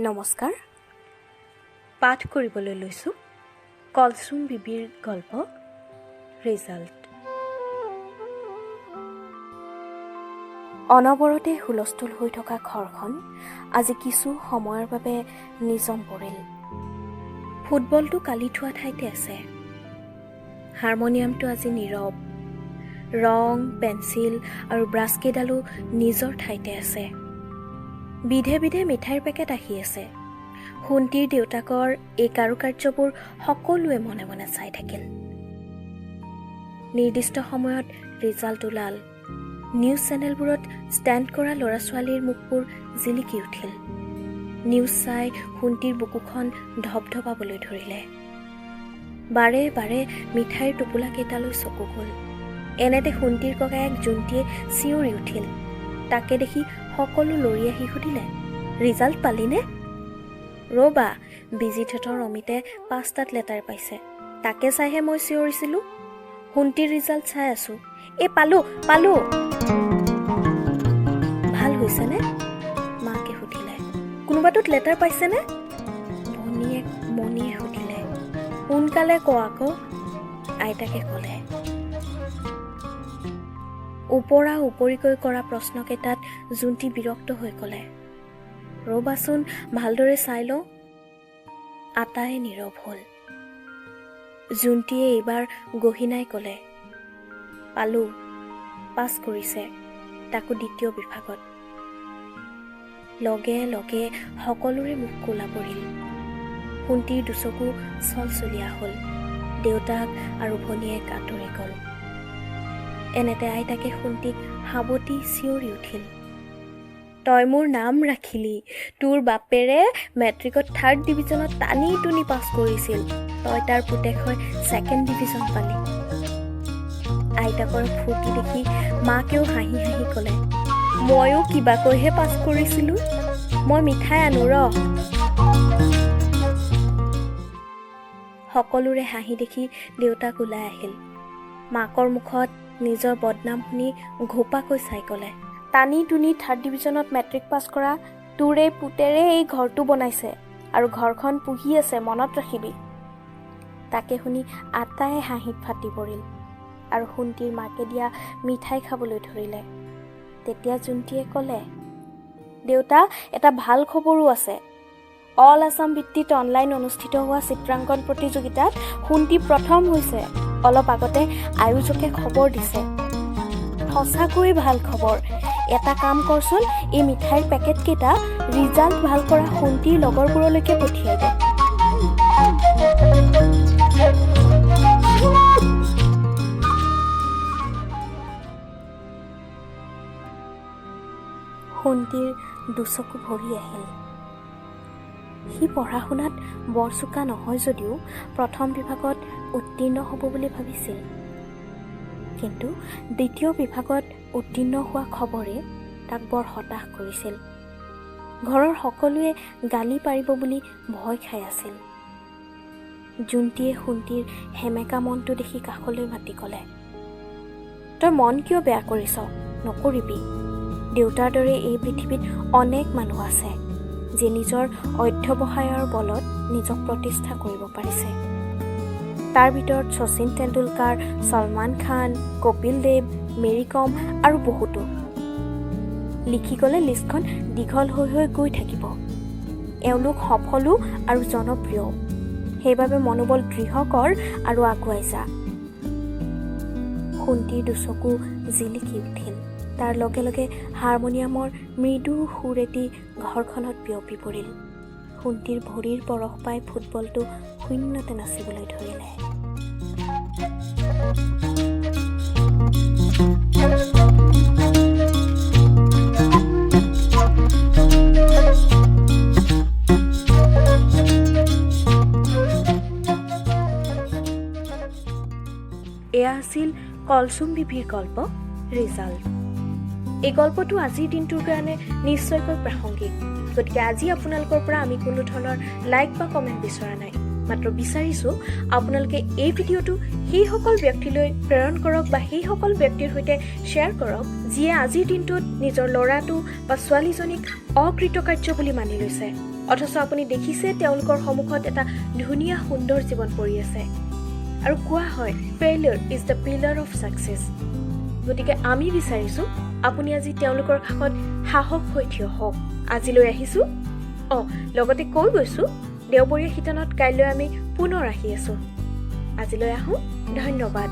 নমস্কাৰ পাঠ কৰিবলৈ লৈছোঁ কলচুম বিবিৰ গল্প ৰিজাল্ট। অনবৰতে হুলস্থুল হৈ থকা ঘৰখন আজি কিছু সময়ৰ বাবে নিজাম পৰিল। ফুটবলটো কালি থোৱা ঠাইতে আছে। হাৰমনিয়ামটো আজি নীৰৱ। ৰং, পেঞ্চিল আৰু ব্ৰাছকেইডালো নিজৰ ঠাইতে আছে। বিধে বিধে মিঠাইৰ পেকেট আহি আছে। সোণটিৰ দেউতাকৰ এই কাৰুকাৰ্যবোৰ সকলোৱে মনে মনে চাই থাকিল। নিৰ্দিষ্ট সময়ত ৰিজাল্ট ওলাল। নিউজ চেনেলবোৰত ষ্টেণ্ড কৰা ল'ৰা ছোৱালীৰ মুখবোৰ জিলিকি উঠিল। নিউজ চাই সোণটিৰ বুকুখন ধপধপাবলৈ ধৰিলে। বাৰে বাৰে মিঠাইৰ টোপোলাকেইটালৈ চকু গ'ল। এনেতে সোণটিৰ ককায়েক জোনটিয়ে চিঞৰি উঠিল। তাকে দেখি সকলো লৰি আহি সুধিলে, ৰিজাল্ট পালিনে? ৰ'বা, বিজিতহঁতৰ অমিতে 5টাত লেটাৰ পাইছে। তাকে চাইহে মই চিঞৰিছিলোঁ। সোণটিৰ ৰিজাল্ট চাই আছোঁ। পালোঁ পালোঁ। ভাল হৈছেনে? মাকে সুধিলে। কোনোবাটোত লেটাৰ পাইছেনে? ভনীয়েক মণিয়ে সুধিলে। সোনকালে কোৱা আকৌ, আইতাকে ক'লে। ওপৰা ওপৰিকৈ কৰা প্ৰশ্নকেইটাত জোনটি বিৰক্ত হৈ ক'লে, ৰ'বাচোন ভালদৰে চাই লওঁ। আটায়ে নীৰৱ হ'ল। জোনটিয়ে এইবাৰ গহীনাই ক'লে, পালোঁ, পাছ কৰিছে, তাকো 2য় বিভাগত। লগে লগে সকলোৰে মুখ ক'লা পৰিল। সোণটিৰ দুচকু চলচলীয়া হ'ল। দেউতাক আৰু ভনীয়েক আঁতৰি গ'ল। এনেতে আইতাকে সোণটিক সাৱটি চিঞৰি উঠিল, তই মোৰ নাম ৰাখিলি। তোৰ বাপেৰে মেট্ৰিকত 3rd ডিভিজনত টানি টুনি পাছ কৰিছিল। তই তাৰ পুতেক হৈ 2nd ডিভিজন পালি। আইতাকৰ ফূৰ্তি দেখি মাকেও হাঁহি হাঁহি ক'লে, ময়ো কিবাকৈহে পাছ কৰিছিলোঁ। মই মিঠাই আনো ৰ। সকলোৰে হাঁহি দেখি দেউতাক ওলাই আহিল। মাকৰ মুখত নিজৰ বদনাম শুনি ঘোপাকৈ চাই ক'লে, টানি টুনি 3rd ডিভিজনত মেট্ৰিক পাছ কৰা তোৰ এই পুতেৰে এই ঘৰটো বনাইছে আৰু ঘৰখন পুহি আছে, মনত ৰাখিবি। তাকে শুনি আটায়ে হাঁহিত ফাটি পৰিল আৰু সোণটিৰ মাকে দিয়া মিঠাই খাবলৈ ধৰিলে। তেতিয়া জোনটিয়ে ক'লে, দেউতা, এটা ভাল খবৰো আছে। অল আছাম ভিত্তিত অনলাইন অনুষ্ঠিত হোৱা চিত্ৰাংকন প্ৰতিযোগিতাত সোণটি প্ৰথম হৈছে। অলপ আগতে আয়োজকে খবৰ দিছে। সঁচাকৈ ভাল খবৰ। এটা কাম কৰচোন, এই মিঠাইৰ পেকেটকেইটা ৰিজাল্ট ভাল কৰা সোণটিৰ লগৰবোৰলৈকে পঠিয়াই দে। সোণটিৰ দুচকু ভৰি আহিল। সি পঢ়া শুনাত বৰ চোকা নহয় যদিও প্ৰথম বিভাগত উত্তীৰ্ণ হ'ব বুলি ভাবিছিল। কিন্তু 2য় বিভাগত উত্তীৰ্ণ হোৱা খবৰে তাক বৰ হতাশ কৰিছিল। ঘৰৰ সকলোৱে গালি পাৰিব বুলি ভয় খাই আছিল। জোনটিয়ে সোণটিৰ সেমেকা মনটো দেখি কাষলৈ মাতি ক'লে, তই মন কিয় বেয়া কৰিছ? নকৰিবি। দেউতাৰ দৰে এই পৃথিৱীত অনেক মানুহ আছে যে নিজৰ অধ্যৱসায়ৰ বলত নিজক প্ৰতিষ্ঠা কৰিব পাৰিছে। তাৰ ভিতৰত শচীন তেণ্ডুলকাৰ, ছলমান খান, কপিল দেৱ, মেৰী কম আৰু বহুতো। লিখি গ'লে লিষ্টখন দীঘল হৈ হৈ গৈ থাকিব। এওঁলোক সফলো আৰু জনপ্ৰিয়। সেইবাবে মনোবল দৃঢ় কৰ আৰু আগুৱাই যা। সোণটিৰ দুচকু জিলিকি উঠিল। তাৰ লগে লগে হাৰমনিয়ামৰ মৃদু সুৰ এটি ঘৰখনত বিয়পি পৰিল। সোণটিৰ ভৰিৰ পৰশ পাই ফুটবলটো শূন্যতে নাচিবলৈ ধৰিলে। এয়া আছিল কলচুম বিবিৰ গল্প ৰিজাল্ট। এই গল্পটো আজিৰ দিনটোৰ কাৰণে নিশ্চয়কৈ প্ৰাসংগিক। গতিকে আজি আপোনালোকৰ পৰা আমি কোনো ধৰণৰ লাইক বা কমেণ্ট বিচৰা নাই। মাত্ৰ বিচাৰিছোঁ আপোনালোকে এই ভিডিঅ'টো সেইসকল ব্যক্তিলৈ প্ৰেৰণ কৰক বা সেইসকল ব্যক্তিৰ সৈতে শ্বেয়াৰ কৰক যিয়ে আজিৰ দিনটোত নিজৰ ল'ৰাটো বা ছোৱালীজনীক অকৃতকাৰ্য বুলি মানি লৈছে। অথচ আপুনি দেখিছে তেওঁলোকৰ সন্মুখত এটা ধুনীয়া সুন্দৰ জীৱন পৰি আছে। আৰু কোৱা হয় failure is the pillar of success. গতিকে আমি বিচাৰিছোঁ আপুনি আজি তেওঁলোকৰ কাষত সাহস হৈ থিয় হওক। আজিলৈ আহিছোঁ। লগতে কৈ গৈছোঁ দেওবৰীয়া শিতানত কাইলৈ আমি পুনৰ আহি আছোঁ। আজিলৈ আহোঁ। ধন্যবাদ।